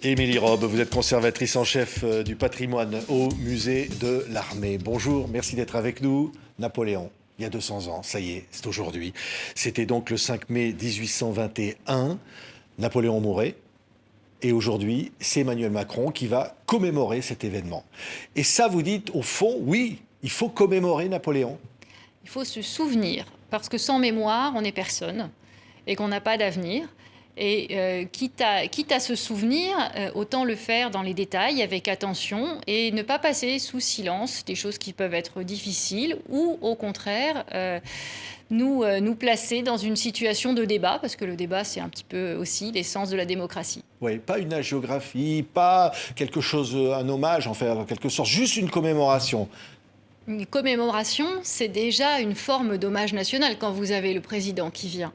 Émilie Robe, vous êtes conservatrice en chef du patrimoine au musée de l'Armée. Bonjour, merci d'être avec nous. Napoléon, il y a 200 ans, ça y est, c'est aujourd'hui. C'était donc le 5 mai 1821. Napoléon mourait. Et aujourd'hui, c'est Emmanuel Macron qui va commémorer cet événement. Et ça, vous dites, au fond, oui, il faut commémorer Napoléon. Il faut se souvenir, parce que sans mémoire, on n'est personne et qu'on n'a pas d'avenir. Et quitte à se souvenir, autant le faire dans les détails, avec attention, et ne pas passer sous silence des choses qui peuvent être difficiles, ou au contraire, nous placer dans une situation de débat, parce que le débat, c'est un petit peu aussi l'essence de la démocratie. Oui, pas une hagiographie, pas quelque chose, un hommage, en fait, en quelque sorte, juste une commémoration. Une commémoration, c'est déjà une forme d'hommage national quand vous avez le président qui vient.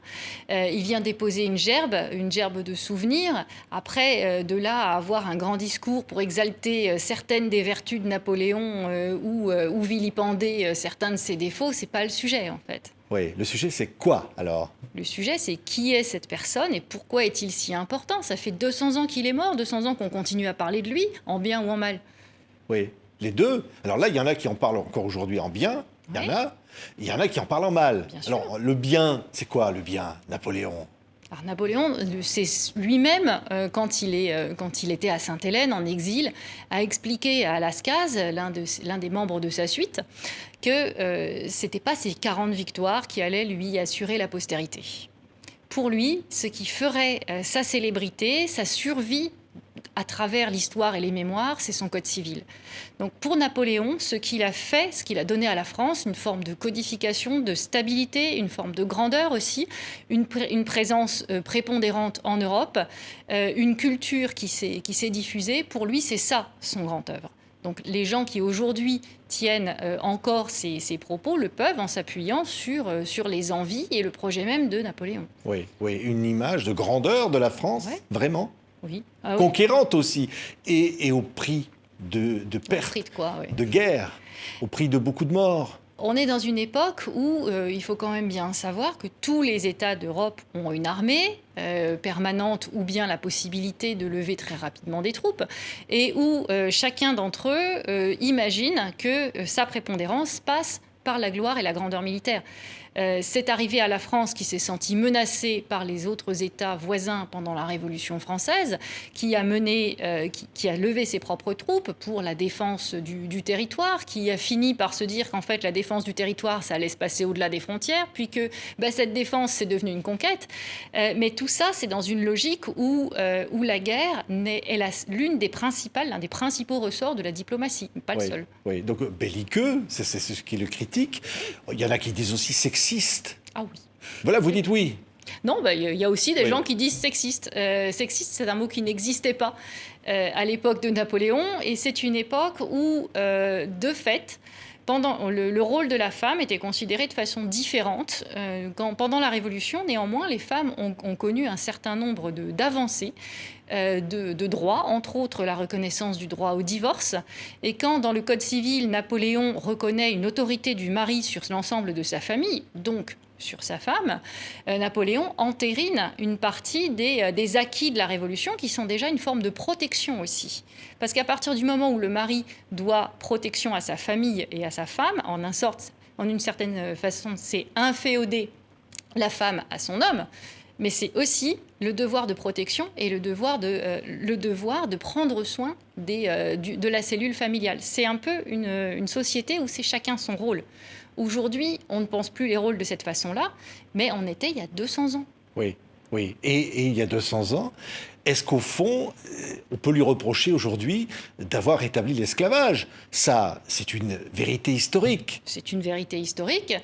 Il vient déposer une gerbe de souvenirs. Après, de là à avoir un grand discours pour exalter certaines des vertus de Napoléon ou vilipender certains de ses défauts, c'est pas le sujet en fait. Oui, le sujet, c'est quoi alors? Le sujet, c'est qui est cette personne et pourquoi est-il si important? Ça fait 200 ans qu'il est mort, 200 ans qu'on continue à parler de lui, en bien ou en mal. Oui, les deux. Alors là, il y en a qui en parlent encore aujourd'hui en bien, il y en a qui en parlent en mal. Bien sûr. Alors, le bien, c'est quoi le bien, Napoléon? Alors Napoléon, c'est lui-même, quand il était à Sainte-Hélène, en exil, a expliqué à Lascaz, l'un des membres de sa suite, que ce n'était pas ces 40 victoires qui allaient lui assurer la postérité. Pour lui, ce qui ferait sa célébrité, sa survie à travers l'histoire et les mémoires, c'est son code civil. Donc pour Napoléon, ce qu'il a fait, ce qu'il a donné à la France, une forme de codification, de stabilité, une forme de grandeur aussi, une présence prépondérante en Europe, une culture qui s'est diffusée, pour lui, c'est ça son grand œuvre. Donc les gens qui aujourd'hui tiennent encore ces propos le peuvent en s'appuyant sur les envies et le projet même de Napoléon. Oui, oui, une image de grandeur de la France, Ouais. Vraiment. Oui. Conquérante aussi, et au prix de pertes, Prix de quoi, oui. de guerre, au prix de beaucoup de morts. On est dans une époque où il faut quand même bien savoir que tous les États d'Europe ont une armée permanente ou bien la possibilité de lever très rapidement des troupes et où chacun d'entre eux imagine que sa prépondérance passe par la gloire et la grandeur militaire. C'est arrivé à la France qui s'est sentie menacée par les autres États voisins pendant la Révolution française, qui a levé ses propres troupes pour la défense du territoire, qui a fini par se dire qu'en fait la défense du territoire, ça allait se passer au-delà des frontières, puis que cette défense, c'est devenu une conquête. Mais tout ça, c'est dans une logique où la guerre est l'un des principaux ressorts de la diplomatie, pas le seul. Oui, donc belliqueux, c'est ce qui le critique. Il y en a qui disent aussi sexiste. Ah oui. Voilà, vous dites oui. Non, il y a aussi des gens qui disent sexiste. Sexiste, c'est un mot qui n'existait pas à l'époque de Napoléon. Et c'est une époque où, de fait, le rôle de la femme était considéré de façon différente. Pendant la Révolution, néanmoins, les femmes ont connu un certain nombre d'avancées de droits, entre autres la reconnaissance du droit au divorce. Et quand, dans le Code civil, Napoléon reconnaît une autorité du mari sur l'ensemble de sa famille, donc sur sa femme, Napoléon entérine une partie des acquis de la Révolution qui sont déjà une forme de protection aussi. Parce qu'à partir du moment où le mari doit protection à sa famille et à sa femme, en une certaine façon, c'est inféoder la femme à son homme, mais c'est aussi le devoir de protection et le devoir de prendre soin de la cellule familiale. C'est un peu une société où c'est chacun son rôle. Aujourd'hui, on ne pense plus les rôles de cette façon-là, mais on était il y a 200 ans. Oui, oui. Et il y a 200 ans, est-ce qu'au fond, on peut lui reprocher aujourd'hui d'avoir établi l'esclavage? Ça, c'est une vérité historique. C'est une vérité historique.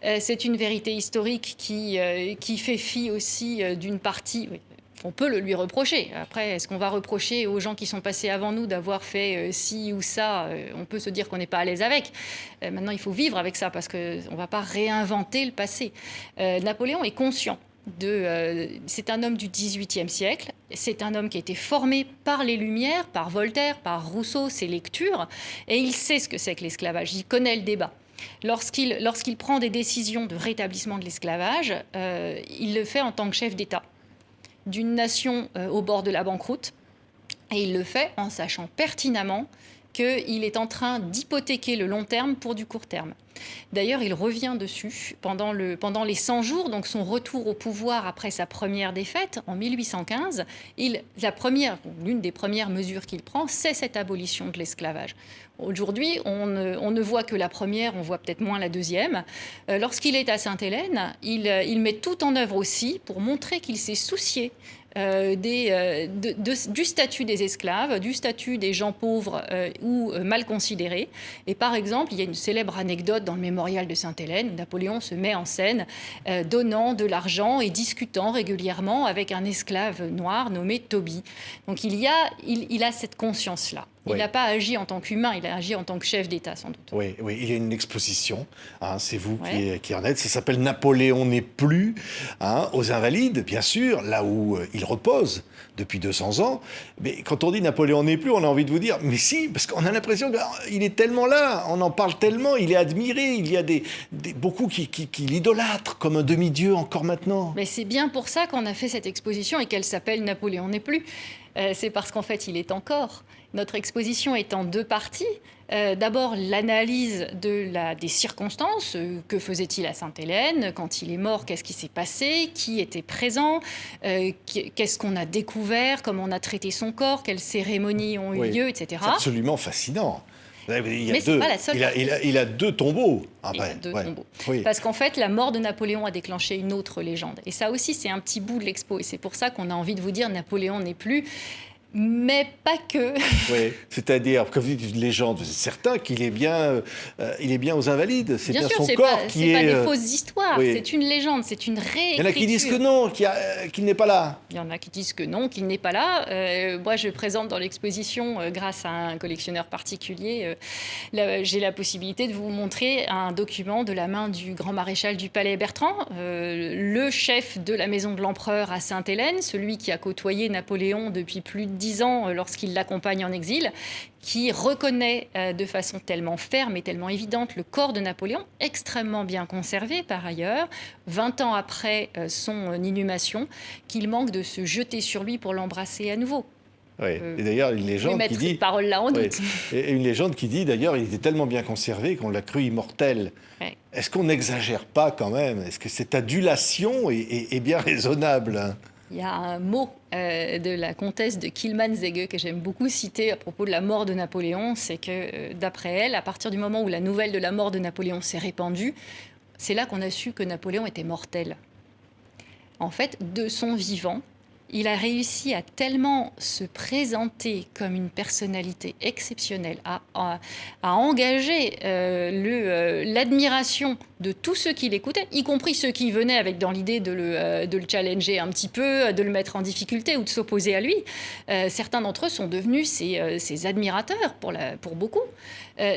C'est une vérité historique qui fait fi aussi d'une partie... Oui. On peut le lui reprocher. Après, est-ce qu'on va reprocher aux gens qui sont passés avant nous d'avoir fait ci ou ça? On peut se dire qu'on n'est pas à l'aise avec. Maintenant, il faut vivre avec ça parce qu'on ne va pas réinventer le passé. Napoléon est conscient. C'est un homme du XVIIIe siècle. C'est un homme qui a été formé par les Lumières, par Voltaire, par Rousseau, ses lectures. Et il sait ce que c'est que l'esclavage. Il connaît le débat. Lorsqu'il prend des décisions de rétablissement de l'esclavage, il le fait en tant que chef d'État d'une nation au bord de la banqueroute. Et il le fait en sachant pertinemment qu'il est en train d'hypothéquer le long terme pour du court terme. D'ailleurs, il revient dessus pendant les 100 jours, donc son retour au pouvoir après sa première défaite en 1815. L'une des premières mesures qu'il prend, c'est cette abolition de l'esclavage. Aujourd'hui, on ne voit que la première, on voit peut-être moins la deuxième. Lorsqu'il est à Sainte-Hélène, il met tout en œuvre aussi pour montrer qu'il s'est soucié du statut des esclaves, du statut des gens pauvres ou mal considérés. Et par exemple, il y a une célèbre anecdote dans le mémorial de Sainte-Hélène où Napoléon se met en scène donnant de l'argent et discutant régulièrement avec un esclave noir nommé Toby. Donc il a cette conscience-là. Il n'a pas agi en tant qu'humain, il a agi en tant que chef d'État, sans doute. Oui, il y a une exposition, c'est vous qui en êtes, ça s'appelle « Napoléon n'est plus », aux Invalides, bien sûr, là où il repose depuis 200 ans. Mais quand on dit « Napoléon n'est plus », on a envie de vous dire « mais si », parce qu'on a l'impression qu'il est tellement là, on en parle tellement, il est admiré, il y a beaucoup qui l'idolâtrent comme un demi-dieu encore maintenant. Mais c'est bien pour ça qu'on a fait cette exposition et qu'elle s'appelle « Napoléon n'est plus ». C'est parce qu'en fait, il est encore. Notre exposition est en 2 parties. D'abord, l'analyse des circonstances. Que faisait-il à Sainte-Hélène? Quand il est mort, qu'est-ce qui s'est passé? Qui était présent? Qu'est-ce qu'on a découvert? Comment on a traité son corps? Quelles cérémonies ont eu lieu, etc. C'est absolument fascinant. Mais c'est pas la seule. Il a 2 tombeaux. Il a 2 tombeaux. Oui. Parce qu'en fait, la mort de Napoléon a déclenché une autre légende. Et ça aussi, c'est un petit bout de l'expo. Et c'est pour ça qu'on a envie de vous dire Napoléon n'est plus. Mais pas que. Oui, c'est-à-dire, quand vous dites une légende, vous êtes certain qu'il est bien, aux Invalides. C'est bien son corps qui est... C'est pas des fausses histoires, c'est une légende, c'est une réécriture. Il y en a qui disent que non, qu'il n'est pas là. Il y en a qui disent que non, qu'il n'est pas là. Moi, je présente dans l'exposition, grâce à un collectionneur particulier, j'ai la possibilité de vous montrer un document de la main du grand maréchal du Palais Bertrand, le chef de la maison de l'empereur à Sainte-Hélène, celui qui a côtoyé Napoléon depuis plus de 10 ans lorsqu'il l'accompagne en exil, qui reconnaît de façon tellement ferme et tellement évidente le corps de Napoléon, extrêmement bien conservé par ailleurs, 20 ans après son inhumation, qu'il manque de se jeter sur lui pour l'embrasser à nouveau. Oui. Et d'ailleurs, une légende qui dit... cette parole-là en doute. Et une légende qui dit, d'ailleurs, il était tellement bien conservé qu'on l'a cru immortel. Ouais. Est-ce qu'on n'exagère pas quand même? Est-ce que cette adulation est bien raisonnable? Il y a un mot de la comtesse de Kielmansegge que j'aime beaucoup citer à propos de la mort de Napoléon, c'est que d'après elle, à partir du moment où la nouvelle de la mort de Napoléon s'est répandue, c'est là qu'on a su que Napoléon était mortel. En fait, de son vivant, il a réussi à tellement se présenter comme une personnalité exceptionnelle, à engager l'admiration de tous ceux qui l'écoutaient, y compris ceux qui venaient avec dans l'idée de le challenger un petit peu, de le mettre en difficulté ou de s'opposer à lui. Certains d'entre eux sont devenus ses admirateurs pour beaucoup.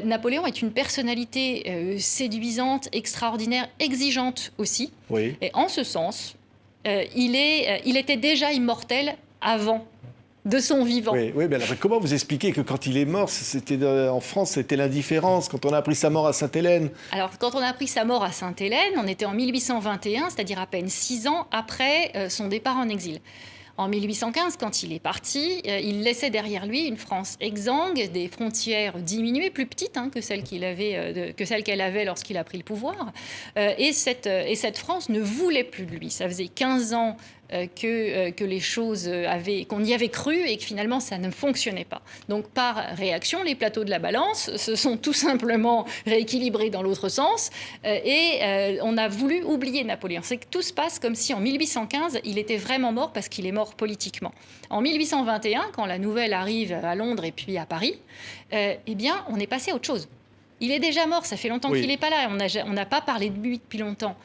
Napoléon est une personnalité séduisante, extraordinaire, exigeante aussi. Oui. Et en ce sens... il était déjà immortel avant de son vivant. Oui, mais alors, comment vous expliquez que quand il est mort, en France, c'était l'indifférence, quand on a appris sa mort à Sainte-Hélène? Alors, quand on a appris sa mort à Sainte-Hélène, on était en 1821, c'est-à-dire à peine 6 ans après son départ en exil. En 1815, quand il est parti, il laissait derrière lui une France exsangue, des frontières diminuées, plus petites que celles qu'elle avait lorsqu'il a pris le pouvoir. Et cette France ne voulait plus de lui. Ça faisait 15 ans que les choses qu'on y avait cru et que finalement ça ne fonctionnait pas. Donc par réaction, les plateaux de la balance se sont tout simplement rééquilibrés dans l'autre sens et on a voulu oublier Napoléon. C'est que tout se passe comme si en 1815 il était vraiment mort parce qu'il est mort politiquement. En 1821, quand la nouvelle arrive à Londres et puis à Paris, eh bien on est passé à autre chose. Il est déjà mort, ça fait longtemps qu'il n'est pas là. On n'a pas parlé de lui depuis longtemps.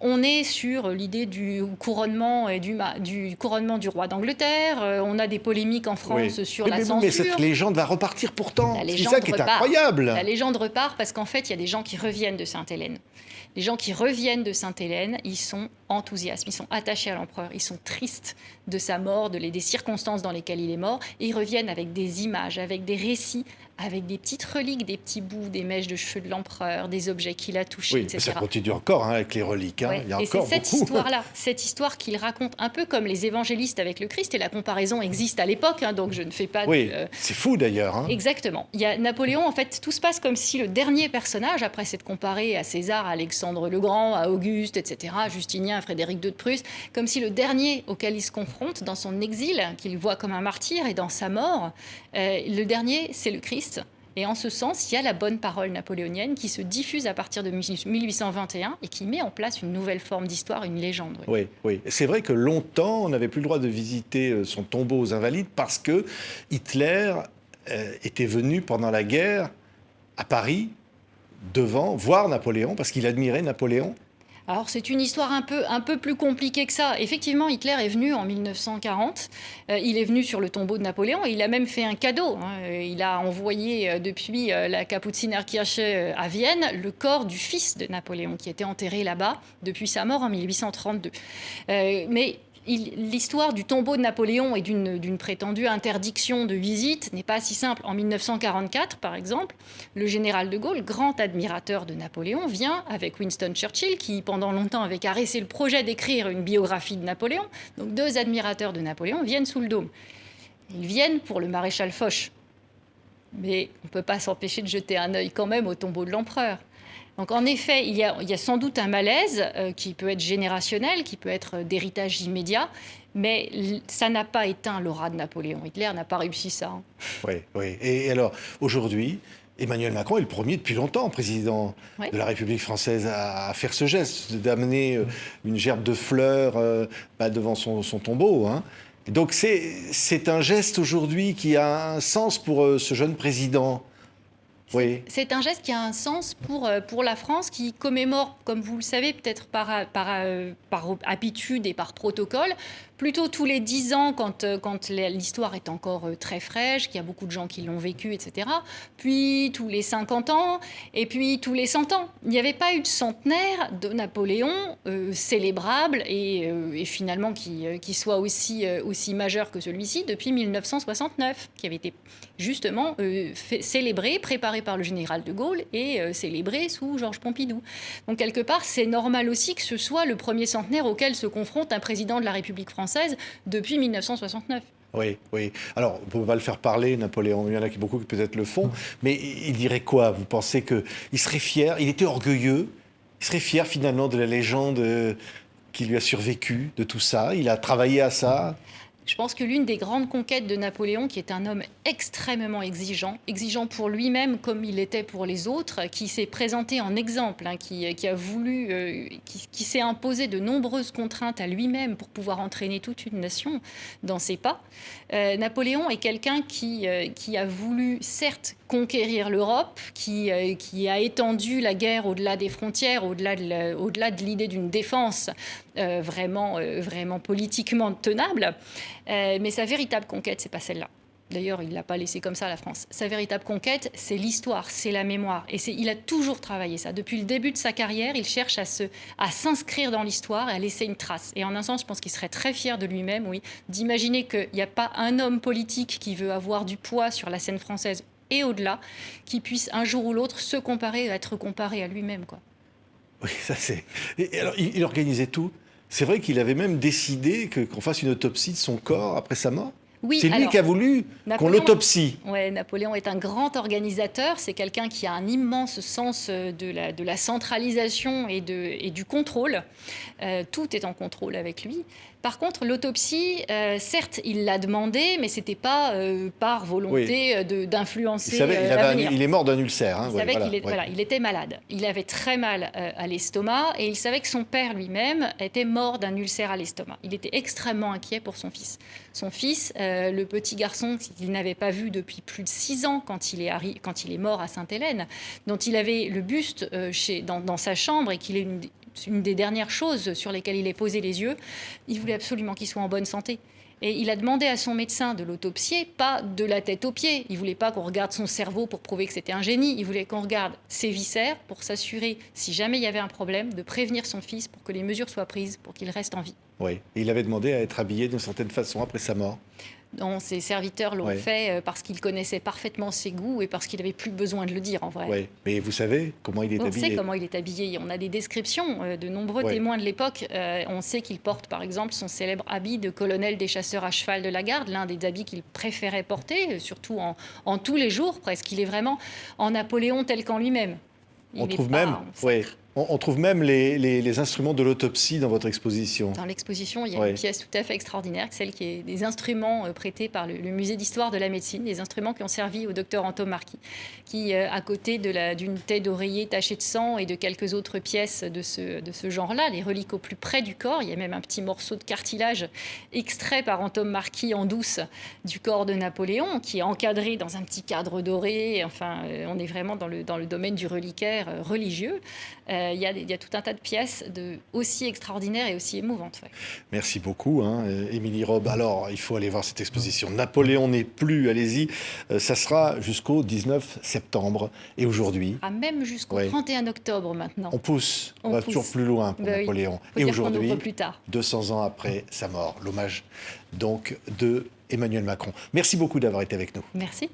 On est sur l'idée du couronnement et du couronnement du roi d'Angleterre. On a des polémiques en France sur la censure. Mais cette légende va repartir pourtant. C'est ça qui est incroyable. La légende repart parce qu'en fait, il y a des gens qui reviennent de Sainte-Hélène. Les gens qui reviennent de Sainte-Hélène, ils sont enthousiasme, ils sont attachés à l'empereur, ils sont tristes de sa mort, des circonstances dans lesquelles il est mort, et ils reviennent avec des images, avec des récits, avec des petites reliques, des petits bouts, des mèches de cheveux de l'empereur, des objets qu'il a touchés, oui, etc. Ça continue encore avec les reliques. Ouais. Il y a et encore c'est cette beaucoup. histoire-là, cette histoire qu'il raconte un peu comme les évangélistes avec le Christ, et la comparaison existe à l'époque, donc je ne fais pas... Oui, c'est fou d'ailleurs. Exactement. Il y a Napoléon, en fait, tout se passe comme si le dernier personnage, après s'être comparé à César, à Alexandre le Grand, à Auguste, etc., à Justinien, à Frédéric II de Prusse, comme si le dernier auquel il se confronte dans son exil, qu'il voit comme un martyr, et dans sa mort, le dernier, c'est le Christ. Et en ce sens, il y a la bonne parole napoléonienne qui se diffuse à partir de 1821 et qui met en place une nouvelle forme d'histoire, une légende. Oui, oui. C'est vrai que longtemps, on n'avait plus le droit de visiter son tombeau aux Invalides parce que Hitler était venu pendant la guerre à Paris, voir Napoléon, parce qu'il admirait Napoléon. Alors c'est une histoire un peu plus compliquée que ça. Effectivement, Hitler est venu en 1940. Il est venu sur le tombeau de Napoléon et il a même fait un cadeau. Il a envoyé depuis la Kapuzinerkirche à Vienne le corps du fils de Napoléon qui était enterré là-bas depuis sa mort en 1832. Mais l'histoire du tombeau de Napoléon et d'une prétendue interdiction de visite n'est pas si simple. En 1944, par exemple, le général de Gaulle, grand admirateur de Napoléon, vient avec Winston Churchill, qui pendant longtemps avait caressé le projet d'écrire une biographie de Napoléon. Donc 2 admirateurs de Napoléon viennent sous le dôme. Ils viennent pour le maréchal Foch. Mais on ne peut pas s'empêcher de jeter un œil quand même au tombeau de l'empereur. Donc en effet, il y a sans doute un malaise qui peut être générationnel, qui peut être d'héritage immédiat, mais ça n'a pas éteint l'aura de Napoléon. Hitler n'a pas réussi ça. Oui, oui. Et alors, aujourd'hui, Emmanuel Macron est le premier depuis longtemps président de la République française à faire ce geste, d'amener une gerbe de fleurs devant son tombeau. Donc c'est un geste aujourd'hui qui a un sens pour ce jeune président. Oui. C'est un geste qui a un sens pour la France qui commémore, comme vous le savez, peut-être par habitude et par protocole, plutôt tous les 10 ans quand l'histoire est encore très fraîche, qu'il y a beaucoup de gens qui l'ont vécu, etc. Puis tous les 50 ans et puis tous les 100 ans. Il n'y avait pas eu de centenaire de Napoléon célébrable et finalement qui soit aussi majeur que celui-ci depuis 1969, qui avait été justement célébré, préparé par le général de Gaulle et célébré sous Georges Pompidou. Donc quelque part, c'est normal aussi que ce soit le premier centenaire auquel se confronte un président de la République française depuis 1969. Oui, oui. Alors, on ne peut pas le faire parler, Napoléon. Il y en a beaucoup qui peut-être le font. Mais il dirait quoi? Vous pensez qu'il serait fier? Il était orgueilleux. Il serait fier finalement de la légende qui lui a survécu, de tout ça. Il a travaillé à ça. Je pense que l'une des grandes conquêtes de Napoléon, qui est un homme extrêmement exigeant pour lui-même comme il était pour les autres, qui s'est présenté en exemple, qui a voulu, qui s'est imposé de nombreuses contraintes à lui-même pour pouvoir entraîner toute une nation dans ses pas. Napoléon est quelqu'un qui a voulu, certes, conquérir l'Europe, qui a étendu la guerre au-delà des frontières, au-delà de l'idée d'une défense vraiment politiquement tenable. Mais sa véritable conquête, c'est pas celle-là. D'ailleurs, il ne l'a pas laissé comme ça, la France. Sa véritable conquête, c'est l'histoire, c'est la mémoire. Et il a toujours travaillé ça. Depuis le début de sa carrière, il cherche à s'inscrire dans l'histoire et à laisser une trace. Et en un sens, je pense qu'il serait très fier de lui-même, oui, d'imaginer qu'il n'y a pas un homme politique qui veut avoir du poids sur la scène française et au-delà, qui puisse un jour ou l'autre se comparer, être comparé à lui-même, quoi. Oui, ça c'est... Et alors, il organisait tout. C'est vrai qu'il avait même décidé qu'on fasse une autopsie de son corps après sa mort. Oui, c'est lui qui a voulu qu'on l'autopsie. Oui, Napoléon est un grand organisateur. C'est quelqu'un qui a un immense sens de la centralisation et du contrôle. Tout est en contrôle avec lui. Par contre, l'autopsie, certes, il l'a demandé, mais ce n'était pas par volonté d'influencer l'avenir. Il est mort d'un ulcère. Il savait qu'il était malade. Il avait très mal à l'estomac et il savait que son père lui-même était mort d'un ulcère à l'estomac. Il était extrêmement inquiet pour son fils. Son fils, le petit garçon qu'il n'avait pas vu depuis plus de 6 ans quand il est mort à Sainte-Hélène, dont il avait le buste dans sa chambre et qu'il est une des dernières choses sur lesquelles il est posé les yeux, il voulait absolument qu'il soit en bonne santé. Et il a demandé à son médecin de l'autopsier, pas de la tête aux pieds. Il ne voulait pas qu'on regarde son cerveau pour prouver que c'était un génie. Il voulait qu'on regarde ses viscères pour s'assurer, si jamais il y avait un problème, de prévenir son fils pour que les mesures soient prises pour qu'il reste en vie. Oui, et il avait demandé à être habillé d'une certaine façon après sa mort. Non, ses serviteurs l'ont fait parce qu'il connaissait parfaitement ses goûts et parce qu'il n'avait plus besoin de le dire en vrai. Oui, mais vous savez comment il est habillé? On sait comment il est habillé. On a des descriptions de nombreux témoins de l'époque. On sait qu'il porte par exemple son célèbre habit de colonel des chasseurs à cheval de la garde, l'un des habits qu'il préférait porter, surtout en tous les jours presque. Il est vraiment en Napoléon tel qu'en lui-même. On trouve même les instruments de l'autopsie dans votre exposition. Dans l'exposition, il y a une pièce tout à fait extraordinaire, celle qui est des instruments prêtés par le musée d'histoire de la médecine, des instruments qui ont servi au docteur Anto Marchi, qui, à côté d'une tête d'oreiller tachée de sang et de quelques autres pièces de ce genre-là, les reliques au plus près du corps, il y a même un petit morceau de cartilage extrait par Anto Marchi en douce du corps de Napoléon, qui est encadré dans un petit cadre doré. Enfin, on est vraiment dans le domaine du reliquaire religieux. Il y a tout un tas de pièces aussi extraordinaires et aussi émouvantes. Ouais. Merci beaucoup, Émilie Robe. Alors, il faut aller voir cette exposition. Napoléon n'est plus, allez-y. Ça sera jusqu'au 19 septembre. Et aujourd'hui... même jusqu'au 31 octobre maintenant. On pousse. On va toujours plus loin pour Napoléon. Et aujourd'hui, 200 ans après sa mort, l'hommage donc de Emmanuel Macron. Merci beaucoup d'avoir été avec nous. Merci.